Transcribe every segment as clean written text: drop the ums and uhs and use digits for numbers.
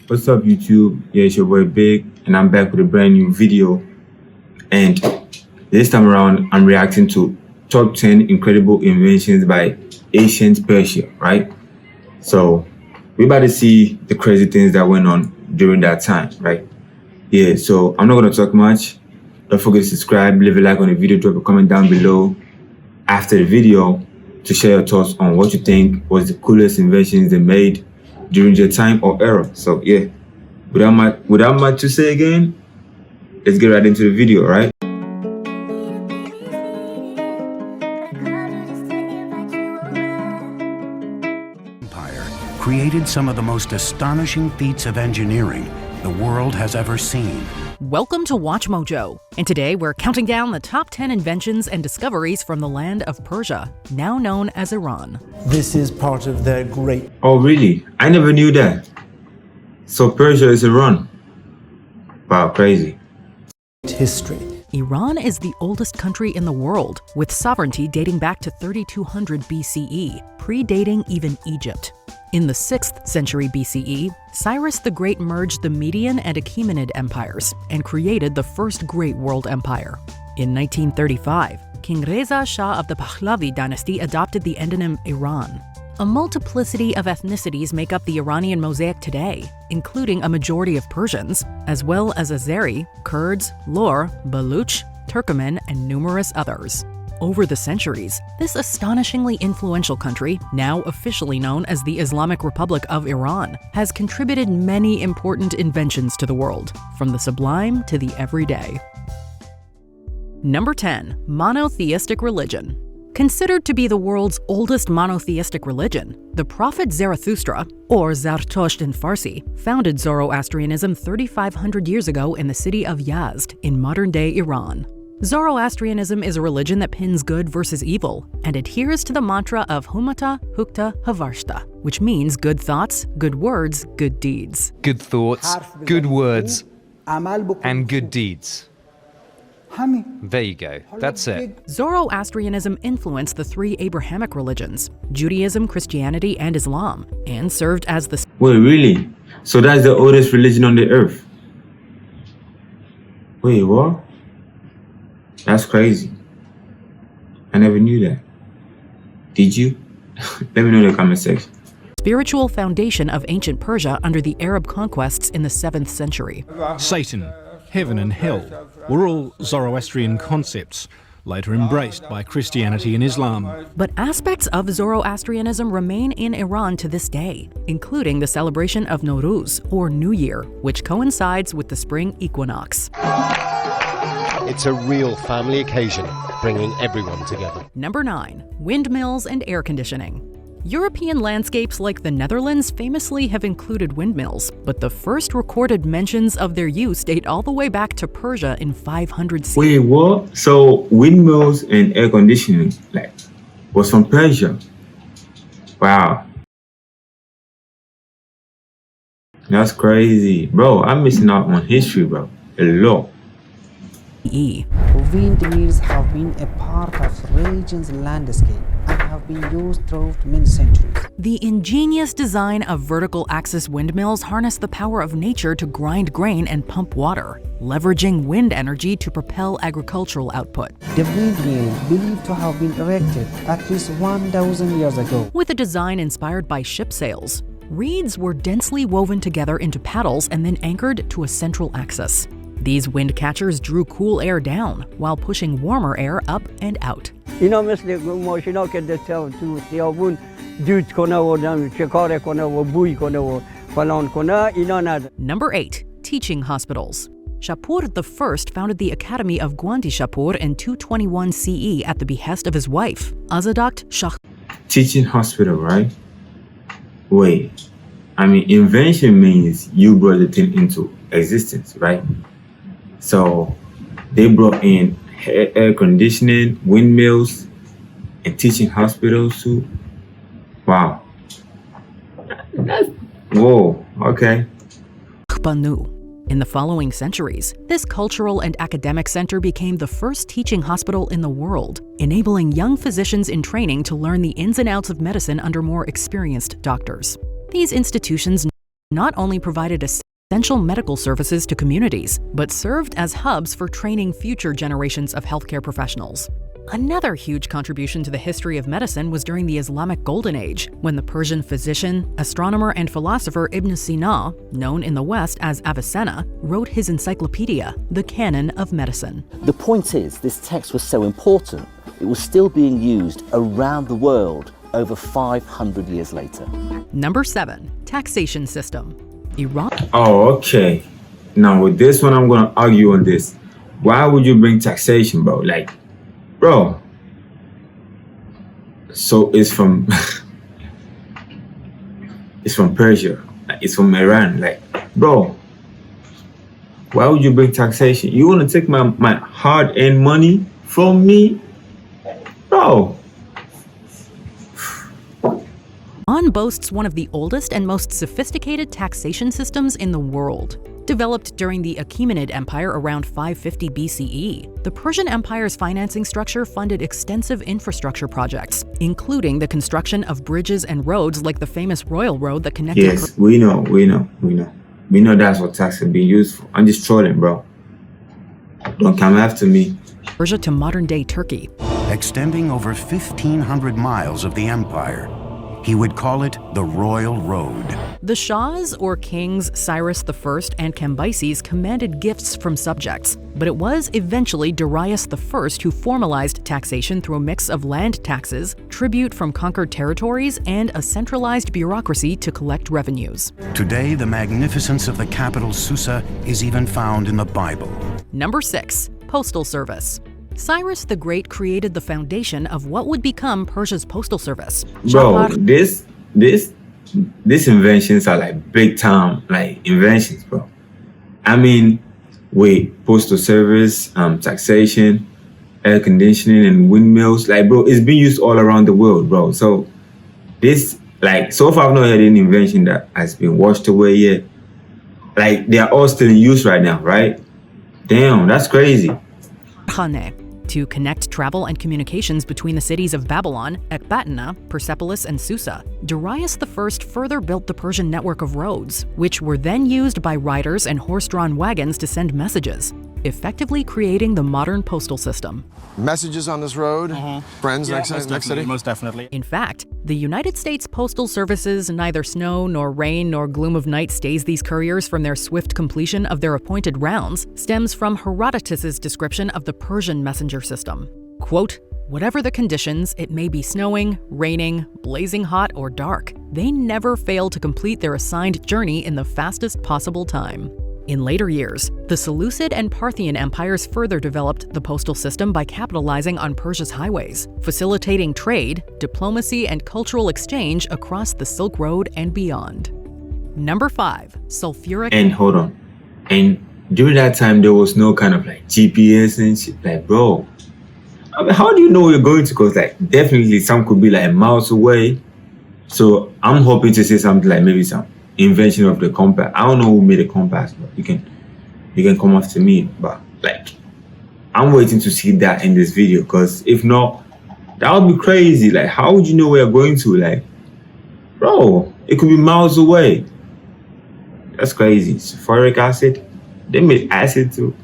What's up, YouTube? Yeah, it's your boy Big, and I'm back with a brand new video. And this time around, I'm reacting to top 10 incredible inventions by ancient Persia, right? So we're about to see the crazy things that went on during that time, right? Yeah, so I'm not going to talk much. Don't forget to subscribe, leave a like on the video, drop a comment down below after the video to share your thoughts on what you think was the coolest inventions they made during their time or era. So yeah, without much to say again, let's get right into the video, right? Empire created some of the most astonishing feats of engineering the world has ever seen. Welcome to Watch Mojo, and today we're counting down the top 10 inventions and discoveries from the land of Persia, now known as Iran. This is part of their great... Oh really? I never knew that. So Persia is Iran. Wow, crazy. history. Iran is the oldest country in the world, with sovereignty dating back to 3200 BCE, predating even Egypt. In the 6th century BCE, Cyrus the Great merged the Median and Achaemenid empires and created the first great world empire. In 1935, King Reza Shah of the Pahlavi dynasty adopted the endonym Iran. A multiplicity of ethnicities make up the Iranian mosaic today, including a majority of Persians, as well as Azeri, Kurds, Lor, Baluch, Turkoman, and numerous others. Over the centuries, this astonishingly influential country, now officially known as the Islamic Republic of Iran, has contributed many important inventions to the world, from the sublime to the everyday. Number 10. Monotheistic religion. Considered to be the world's oldest monotheistic religion, the prophet Zarathustra, or Zartosht in Farsi, founded Zoroastrianism 3,500 years ago in the city of Yazd in modern-day Iran. Zoroastrianism is a religion that pins good versus evil and adheres to the mantra of Humata Hukta Havarshta, which means good thoughts, good words, good deeds. Good thoughts, good words, and good deeds. There you go. That's it. Zoroastrianism influenced the three Abrahamic religions, Judaism, Christianity, and Islam, and served as the... Wait, really? So that's the oldest religion on the earth? Wait, what? That's crazy. I never knew that. Did you? Let me know in the comment section. Spiritual foundation of ancient Persia under the Arab conquests in the 7th century. Satan, heaven and hell were all Zoroastrian concepts, later embraced by Christianity and Islam. But aspects of Zoroastrianism remain in Iran to this day, including the celebration of Nowruz, or New Year, which coincides with the spring equinox. It's a real family occasion, bringing everyone together. Number 9. Windmills and air conditioning. European landscapes like the Netherlands famously have included windmills, but the first recorded mentions of their use date all the way back to Persia in 500 CE. Wait, what? So windmills and air conditioning, was from Persia? Wow. That's crazy. Bro, I'm missing out on history, bro. A lot. Windmills have been a part of region's landscape and have been used throughout many centuries. The ingenious design of vertical axis windmills harness the power of nature to grind grain and pump water, leveraging wind energy to propel agricultural output. The windmill believed to have been erected at least 1,000 years ago. With a design inspired by ship sails, reeds were densely woven together into paddles and then anchored to a central axis. These wind catchers drew cool air down while pushing warmer air up and out. Number 8. Teaching hospitals. Shapur I founded the Academy of Gwandi Shapur in 221 CE at the behest of his wife, Azadakt Shah. Teaching hospital, right? Wait, I mean, invention means you brought the thing into existence, right? So they brought in air conditioning, windmills, and teaching hospitals too. Wow. Whoa, okay. Banu. In the following centuries, this cultural and academic center became the first teaching hospital in the world, enabling young physicians in training to learn the ins and outs of medicine under more experienced doctors. These institutions not only provided essential medical services to communities, but served as hubs for training future generations of healthcare professionals. Another huge contribution to the history of medicine was during the Islamic Golden Age, when the Persian physician, astronomer, and philosopher Ibn Sina, known in the West as Avicenna, wrote his encyclopedia, The Canon of Medicine. The point is, this text was so important, it was still being used around the world over 500 years later. Number 7. Taxation system. Iran. Oh, okay. Now with this one, I'm gonna argue on this. Why would you bring taxation, bro? Like, bro. So it's from it's from Persia. It's from Iran. Like, bro. Why would you bring taxation? You wanna take my hard-earned money from me? Bro. Iran boasts one of the oldest and most sophisticated taxation systems in the world. Developed during the Achaemenid Empire around 550 BCE, the Persian Empire's financing structure funded extensive infrastructure projects, including the construction of bridges and roads like the famous Royal Road that connected... Yes, we know. We know that's what tax is being used for. I'm just trolling, bro. Don't come after me. Persia to modern-day Turkey. Extending over 1,500 miles of the empire, he would call it the Royal Road. The Shahs, or kings Cyrus I and Cambyses, commanded gifts from subjects, but it was eventually Darius I who formalized taxation through a mix of land taxes, tribute from conquered territories, and a centralized bureaucracy to collect revenues. Today, the magnificence of the capital Susa is even found in the Bible. Number 6. Postal Service. Cyrus the Great created the foundation of what would become Persia's postal service. Bro, this inventions are like big time like inventions, bro. I mean, wait, postal service, taxation, air conditioning, and windmills, like, bro, it's being used all around the world, bro. So this, like, so far I've not heard any invention that has been washed away yet. Like, they are all still in use right now, right? Damn, that's crazy. Khane, to connect travel and communications between the cities of Babylon, Ecbatana, Persepolis, and Susa. Darius I further built the Persian network of roads, which were then used by riders and horse-drawn wagons to send messages, effectively creating the modern postal system. Messages on this road? Friends next city? Most definitely. In fact, the United States Postal Service's neither snow nor rain nor gloom of night stays these couriers from their swift completion of their appointed rounds stems from Herodotus's description of the Persian messenger system. Quote, "Whatever the conditions, it may be snowing, raining, blazing hot, or dark, they never fail to complete their assigned journey in the fastest possible time." In later years, the Seleucid and Parthian empires further developed the postal system by capitalizing on Persia's highways, facilitating trade, diplomacy, and cultural exchange across the Silk Road and beyond. Number 5. Sulfuric... And hold on. And during that time, there was no kind of like GPS and shit. Like, bro, I mean, how do you know where you're going to? Because like, definitely some could be like miles away. So I'm hoping to see something like maybe some invention of the compass. I don't know who made a compass, but you can come after me. But like, I'm waiting to see that in this video, because if not, that would be crazy. Like, how would you know where you're going to? Like, bro, it could be miles away. That's crazy. Sulfuric acid. They made acid too.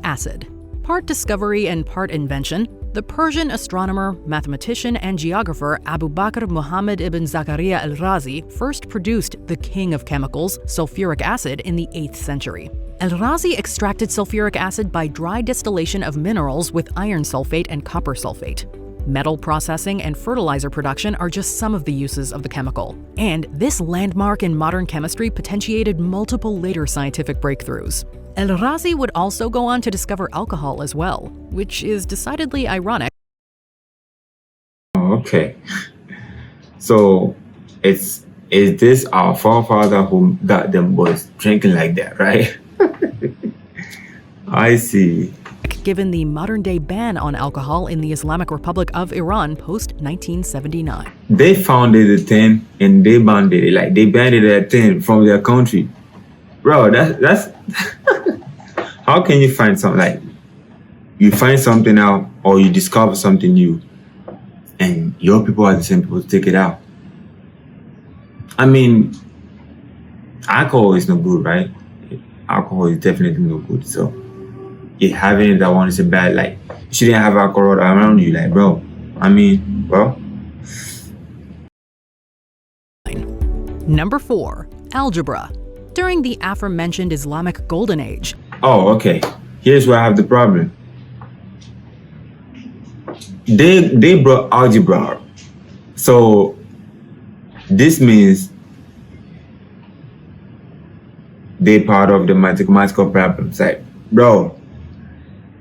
Acid. Part discovery and part invention, the Persian astronomer, mathematician, and geographer Abu Bakr Muhammad ibn Zakaria al-Razi first produced the king of chemicals, sulfuric acid, in the 8th century. Al-Razi extracted sulfuric acid by dry distillation of minerals with iron sulfate and copper sulfate. Metal processing and fertilizer production are just some of the uses of the chemical. And this landmark in modern chemistry potentiated multiple later scientific breakthroughs. Al-Razi would also go on to discover alcohol as well, which is decidedly ironic. Okay. So is this our forefather who got them boys drinking like that, right? I see. Given the modern-day ban on alcohol in the Islamic Republic of Iran post-1979. They founded the thing and they banned it. Like, they banned it at 10 from their country. Bro, that's how can you find something, like, you find something out or you discover something new and your people are the same people to take it out? I mean, alcohol is no good, right? Alcohol is definitely no good. So if having that one is a bad, like, you shouldn't have alcohol around you, like, bro. I mean, well. Number 4, algebra. During the aforementioned Islamic Golden Age. Oh, okay. Here's where I have the problem. They brought algebra. So this means they part of the mathematical problems. Like, bro,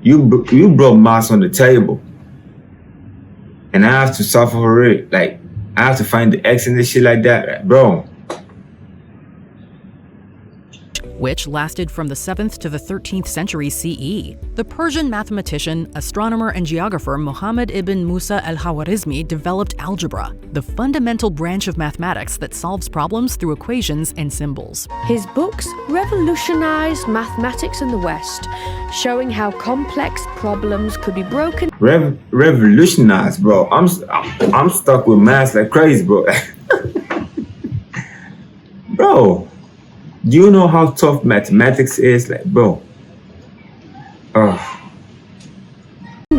you brought maths on the table, and I have to suffer for it. Like, I have to find the X and this shit like that, like, bro. Which lasted from the 7th to the 13th century CE. The Persian mathematician, astronomer, and geographer Muhammad ibn Musa al-Khwarizmi developed algebra, the fundamental branch of mathematics that solves problems through equations and symbols. His books revolutionized mathematics in the West, showing how complex problems could be broken. Revolutionized, bro. I'm stuck with maths like crazy, bro. Bro. Do you know how tough mathematics is? Like, bro.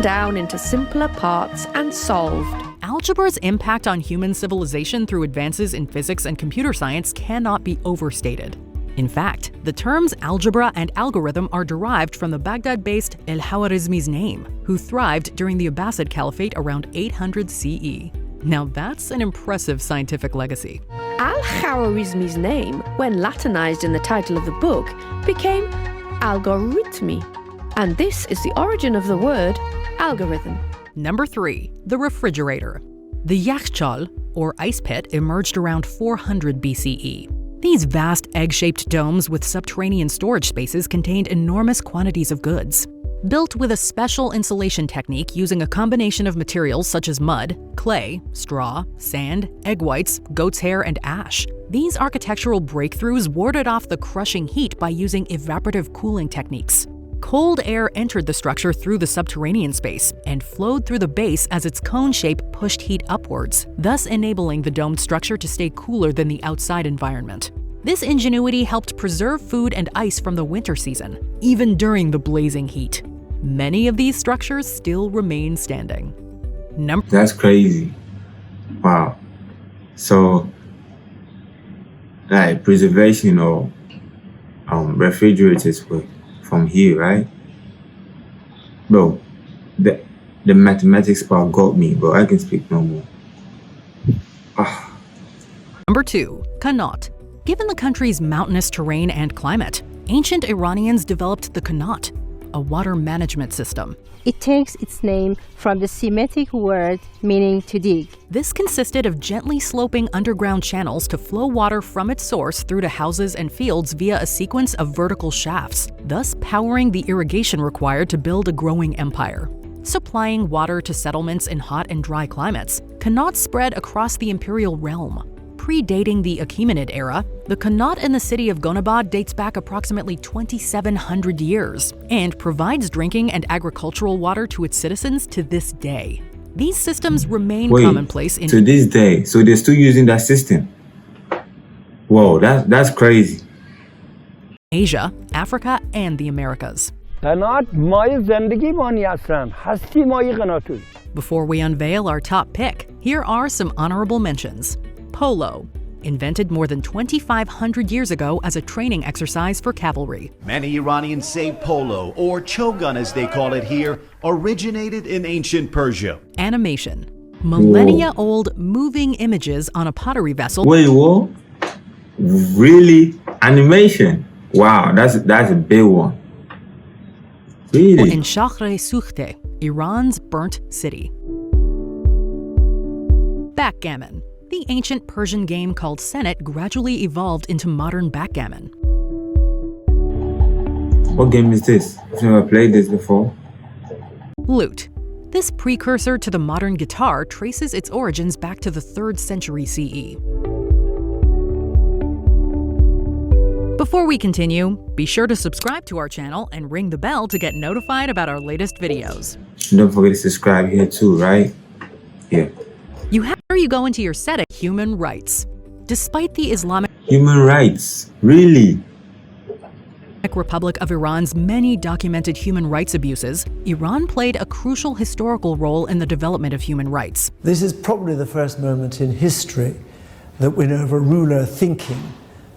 Down into simpler parts and solved. Algebra's impact on human civilization through advances in physics and computer science cannot be overstated. In fact, the terms algebra and algorithm are derived from the Baghdad-based al-Khwarizmi's name, who thrived during the Abbasid Caliphate around 800 CE. Now that's an impressive scientific legacy. Al-Khwarizmi's name, when Latinized in the title of the book, became algorithmi, and this is the origin of the word algorithm. Number 3, the refrigerator. The yakhchal, or ice pit, emerged around 400 BCE. These vast egg-shaped domes with subterranean storage spaces contained enormous quantities of goods. Built with a special insulation technique using a combination of materials such as mud, clay, straw, sand, egg whites, goat's hair, and ash. These architectural breakthroughs warded off the crushing heat by using evaporative cooling techniques. Cold air entered the structure through the subterranean space and flowed through the base as its cone shape pushed heat upwards, thus enabling the domed structure to stay cooler than the outside environment. This ingenuity helped preserve food and ice from the winter season, even during the blazing heat. Many of these structures still remain standing. That's crazy. Wow. So, like, preservation of refrigerators were from here, right? Bro, the mathematics part got me, bro. I can speak no more. Number 2, Qanat. Given the country's mountainous terrain and climate, ancient Iranians developed the Qanat, a water management system. It takes its name from the Semitic word meaning to dig. This consisted of gently sloping underground channels to flow water from its source through to houses and fields via a sequence of vertical shafts, thus powering the irrigation required to build a growing empire. Supplying water to settlements in hot and dry climates, Qanat spread across the imperial realm. Predating the Achaemenid era, the Qanat in the city of Gonabad dates back approximately 2,700 years and provides drinking and agricultural water to its citizens to this day. These systems remain commonplace in— to this day, so they're still using that system. Whoa, that's crazy. Asia, Africa, and the Americas. Before we unveil our top pick, here are some honorable mentions. Polo, invented more than 2,500 years ago as a training exercise for cavalry. Many Iranians say polo, or chogun as they call it here, originated in ancient Persia. Animation, millennia-old moving images on a pottery vessel. Wait, what? Really? Animation? Wow, that's a big one. Really? In Shahr-e-Sukhte, Iran's burnt city. Backgammon. The ancient Persian game called senet gradually evolved into modern backgammon. What game is this? I've never played this before. Lute. This precursor to the modern guitar traces its origins back to the 3rd century CE. Before we continue, be sure to subscribe to our channel and ring the bell to get notified about our latest videos. Don't forget to subscribe here too, right? Yeah. You go into your setting, human rights. Despite the Islamic— Human rights? Really? Republic of Iran's many documented human rights abuses, Iran played a crucial historical role in the development of human rights. This is probably the first moment in history that we know of a ruler thinking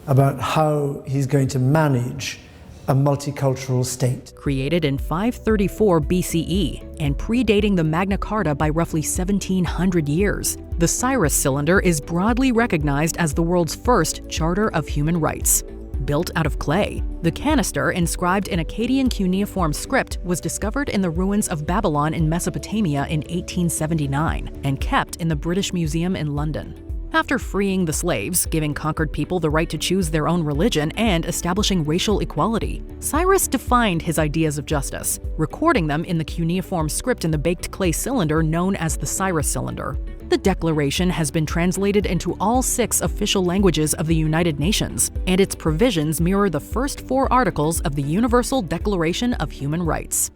about how he's going to manage a multicultural state. Created in 534 BCE and predating the Magna Carta by roughly 1700 years, the Cyrus cylinder is broadly recognized as the world's first charter of human rights. Built out of clay, the canister, inscribed in Akkadian cuneiform script, was discovered in the ruins of Babylon in Mesopotamia in 1879 and kept in the British Museum in London. After freeing the slaves, giving conquered people the right to choose their own religion, and establishing racial equality, Cyrus defined his ideas of justice, recording them in the cuneiform script in the baked clay cylinder known as the Cyrus cylinder. The declaration has been translated into all 6 official languages of the United Nations, and its provisions mirror the first 4 articles of the Universal Declaration of Human Rights.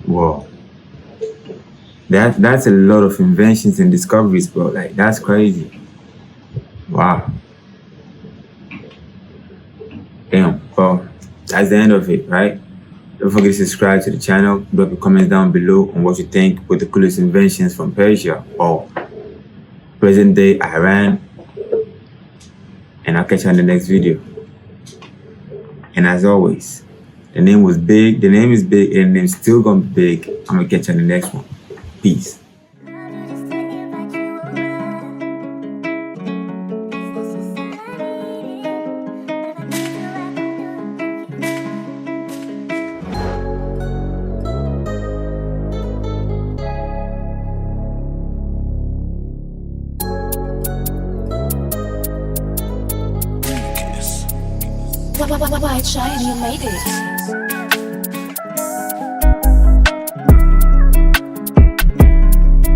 Whoa. That's a lot of inventions and discoveries, bro. Like, that's crazy. Wow. Damn. Well, that's the end of it, right? Don't forget to subscribe to the channel. Drop your comments down below on what you think were the coolest inventions from Persia or present day Iran. And I'll catch you on the next video. And as always, the name is big, and the name's still gonna be big. I'm gonna catch you on the next one. Peace. White Shine, you made it.